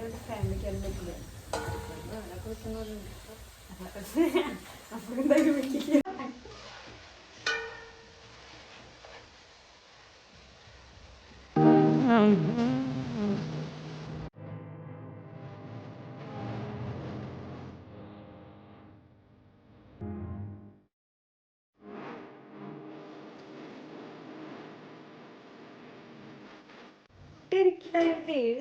എല്ലാവരും ഫാമിലിക്ക് അത് പറ്റില്ല. അപ്പൊ എന്തായാലും പറ്റില്ല.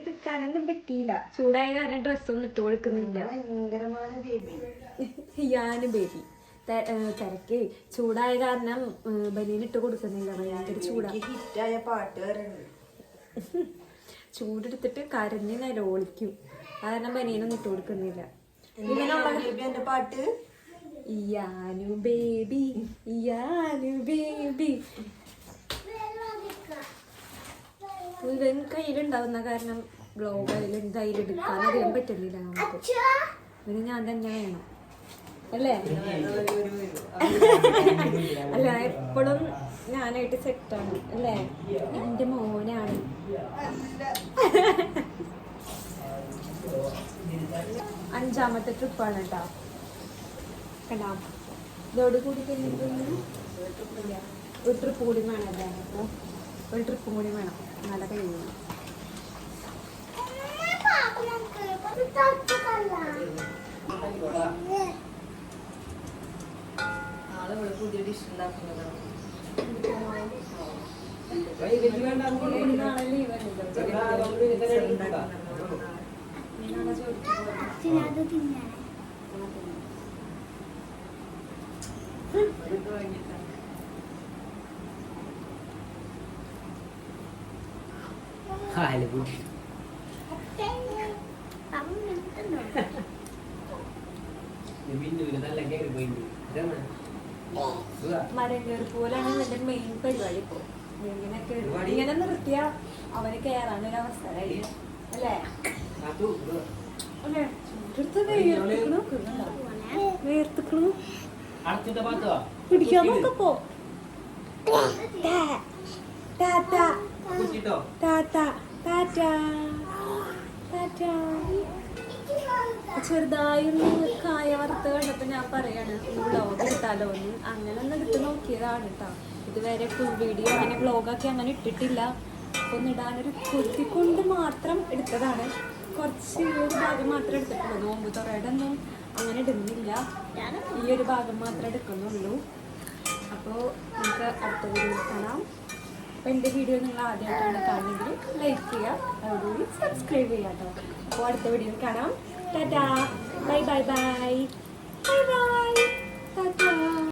എടുക്കാനൊന്നും പറ്റിയില്ല. ചൂടായ കാരണം ഡ്രസ്സൊന്നും ഇട്ട് കൊടുക്കുന്നില്ല. ഭയങ്കരമായ ബേബി. ഞാനും ബേബി തിരക്ക് ചൂടായ കാരണം ബനിയൻ ഇട്ട് കൊടുക്കുന്നില്ല. ഭയങ്കര ചൂടാ. ഹിറ്റായ പാട്ട് വരണ്ട്. ചൂടെടുത്തിട്ട് കരഞ്ഞ് നിലവിളിക്കും. കാരണം ബനിയനൊന്നും ഇട്ട് കൊടുക്കുന്നില്ല. എന്റെ പാട്ട് ഇയാനു ബേബി ഇയാനു ബേബി. ഇവൻ കയ്യിലുണ്ടാവുന്ന കാരണം ബ്ലോഗ് കയ്യിലെടുക്കാൻ അറിയാൻ പറ്റുന്നില്ല നമുക്ക്. ഇവന് ഞാൻ തന്നെ വേണം അല്ലേ? അല്ല എപ്പോഴും ഞാനായിട്ട് സെറ്റാണ് അല്ലേ? എന്റെ മോനാണ്. അഞ്ചാമത്തെ ട്രിപ്പാണ് കേട്ടോ. കണ്ടാ ഇതോട് കൂടി കഴിഞ്ഞിട്ടൊന്നും ഒരു ട്രിപ്പ് കൂടി വേണമല്ലേ? അപ്പോൾ ഒരു ട്രിപ്പും കൂടി വേണം. നല്ല കഴിയുന്നു. നാളെ ഇവിടെ പുതിയ ഡിഷ് ഉണ്ടാക്കുന്നതാണ്. നാളെ ലീവ് മരം കയറി പോലാണ് ഇവന്റെ മെയിൻ പരിപാടി. ഇപ്പൊ ഇങ്ങനെ നിർത്തിയ അവന് കയറാനൊരു അവസരമായി അല്ലേ? അല്ലേ? വേർത്തിക്കണു പിടിക്കാൻ നോക്കപ്പോ. ടാറ്റ ടാറ്റ ടാറ്റ ടാറ്റ. ചെറുതായൊന്ന് കായ വറുത്ത് കണ്ടപ്പോ ഞാൻ പറയാണ് വ്ളോഗ് ഇട്ടാലോ എന്ന്. അങ്ങനെ ഒന്ന് എടുത്ത് നോക്കിയതാണ് കേട്ടോ. ഇതുവരെ ഫുൾ വീഡിയോ അങ്ങനെ വ്ളോഗാക്കി അങ്ങനെ ഇട്ടിട്ടില്ല. ഒന്ന് ഇടാനൊരു കൊത്തി കൊണ്ട് മാത്രം എടുത്തതാണ്. കുറച്ച് ഈ ഒരു ഭാഗം മാത്രമേ എടുത്തിട്ടുള്ളൂ. നോമ്പ് തുറയുടെ ഒന്നും അങ്ങനെ ഇടുന്നില്ല. ഈ ഒരു ഭാഗം മാത്രമേ എടുക്കുന്നുള്ളൂ. അപ്പോൾ നമുക്ക് അടുത്ത വീഡിയോയിൽ കാണാം. അപ്പോൾ എൻ്റെ വീഡിയോ നിങ്ങൾ ആദ്യമായിട്ടാണ് കാണുന്നെങ്കിൽ ലൈക്ക് ചെയ്യുക, അതുകൂടി സബ്സ്ക്രൈബ് ചെയ്യുക കേട്ടോ. അപ്പോൾ അടുത്ത വീഡിയോയിൽ കാണാം. Tata bye bye bye bye bye.